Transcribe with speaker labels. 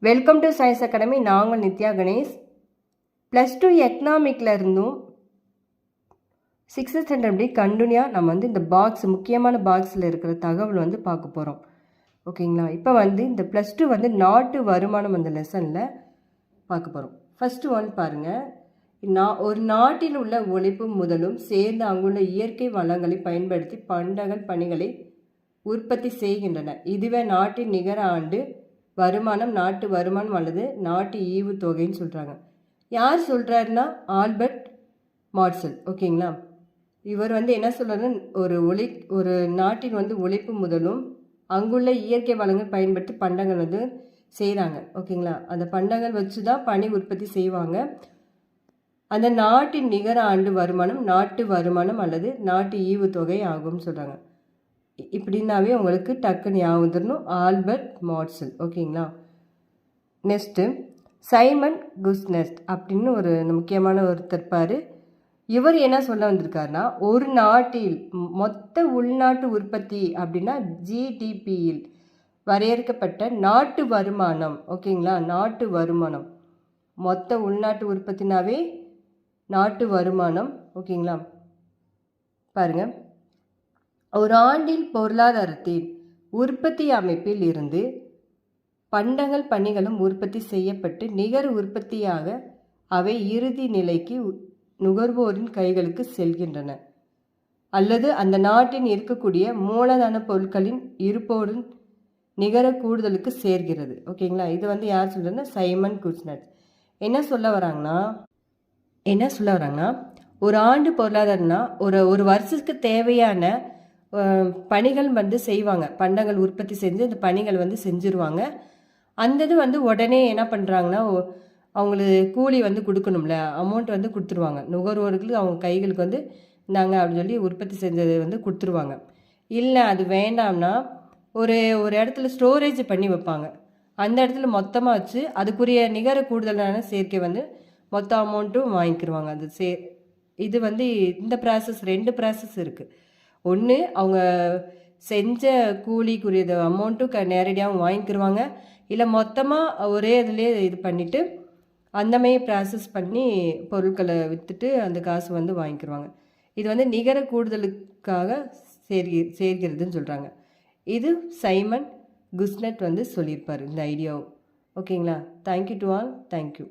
Speaker 1: Welcome to science academy. நாங்கள் நித்யா கணேஷ். +2 எக்கனாமிக்கில் இருந்தும் 6th standard அப்படி கண்டினியூவாக நம்ம வந்து இந்த முக்கியமான பாக்ஸில் இருக்கிற தகவல் பார்க்க போகிறோம். ஓகேங்களா? இப்போ இந்த +2 நாட்டு வருமானம் அந்த லெசனில் பார்க்க போகிறோம். ஃபஸ்ட்டு பாருங்கள். ஒரு நாட்டில் உள்ள உழைப்பும் முதலும் சேர்ந்து அங்குள்ள இயற்கை வளங்களை பயன்படுத்தி பண்டங்கள் பணிகளை உற்பத்தி செய்கின்றன. இதுவே நாட்டின் நிகர ஆண்டு வருமானம், நாட்டு வருமானம் அல்லது நாட்டு ஈவு தொகைன்னு சொல்கிறாங்க. யார் சொல்கிறாருன்னா ஆல்பர்ட் மார்சல். ஓகேங்களா? இவர் என்ன சொல்கிறாருன்னா ஒரு நாட்டின் உழைப்பு முதலும் அங்குள்ள இயற்கை வளங்கள் பயன்படுத்தி பண்டங்கள் செய்கிறாங்க. ஓகேங்களா? அந்த பண்டங்கள் வச்சு தான் பணி உற்பத்தி செய்வாங்க. அந்த நாட்டின் நிகர ஆண்டு வருமானம் நாட்டு வருமானம் அல்லது நாட்டு ஈவு தொகை ஆகும்னு சொல்கிறாங்க. இப்படின்னாவே உங்களுக்கு டக்குன்னு ஞாபகம் வந்துடணும், ஆல்பர்ட் மார்சல். ஓகேங்களா? நெக்ஸ்ட்டு சைமன் குஸ்னெஸ்ட் அப்படின்னு ஒரு முக்கியமான ஒருத்தர் இருப்பார். இவர் என்ன சொல்ல வந்திருக்காருன்னா, ஒரு நாட்டில் மொத்த உள்நாட்டு உற்பத்தி அப்படின்னா ஜிடிபியில் வரையறுக்கப்பட்ட நாட்டு வருமானம். ஓகேங்களா? நாட்டு வருமானம், மொத்த உள்நாட்டு உற்பத்தினாவே நாட்டு வருமானம். ஓகேங்களா? பாருங்கள், ஒரு ஆண்டில் பொருளாதாரத்தின் உற்பத்தி அமைப்பில் இருந்து பண்டங்கள் பணிகளும் உற்பத்தி செய்யப்பட்டு நிகர் உற்பத்தியாக அவை இறுதி நிலைக்கு நுகர்வோரின் கைகளுக்கு செல்கின்றன அல்லது அந்த நாட்டின் இருக்கக்கூடிய மூலதன பொருட்களின் இருப்போரின் நிகர கூடுதலுக்கு சேர்கிறது. ஓகேங்களா? இது யார் சொல்கிறதுன்னா சைமன் குஸ்னெட். என்ன சொல்ல வராங்கன்னா ஒரு ஆண்டு பொருளாதாரம்னா ஒரு வருஷத்துக்கு தேவையான பணிகள் செய்வாங்க. பண்டங்கள் உற்பத்தி செஞ்சு அந்த பணிகள் செஞ்சுருவாங்க. அந்த இது உடனே என்ன பண்ணுறாங்கன்னா, அவங்களுக்கு கூலி கொடுக்கணும்ல, அமௌண்ட் கொடுத்துருவாங்க. நுகர்வோர்களுக்கு அவங்க கைகளுக்கு இந்தாங்க அப்படின்னு சொல்லி உற்பத்தி செஞ்சது கொடுத்துருவாங்க. இல்லை அது வேண்டாம்னா ஒரு இடத்துல ஸ்டோரேஜ் பண்ணி வைப்பாங்க. அந்த இடத்துல மொத்தமாக வச்சு அதுக்குரிய நிகர கூடுதலான சேர்க்கை மொத்த அமௌண்ட்டும் வாங்கிக்கிடுவாங்க. அது இது இந்த ப்ராசஸ் 2 ப்ராசஸ் இருக்குது. ஒன்று, அவங்க செஞ்ச கூலிக்குரிய அமௌண்ட்டும் நேரடியாகவும் வாங்கிக்கிடுவாங்க. இல்லை மொத்தமாக ஒரே இதுலேயே இது பண்ணிவிட்டு அந்தமாரி ப்ராசஸ் பண்ணி பொருட்களை விற்றுட்டு அந்த காசு வாங்கிக்கிடுவாங்க. இது நிகர கூடுதலுக்காக சேர்கிறதுன்னு சொல்கிறாங்க. இது சைமன் குஸ்னெட் சொல்லியிருப்பார் இந்த ஐடியாவும். ஓகேங்களா? Thank you to all. தேங்க்யூ.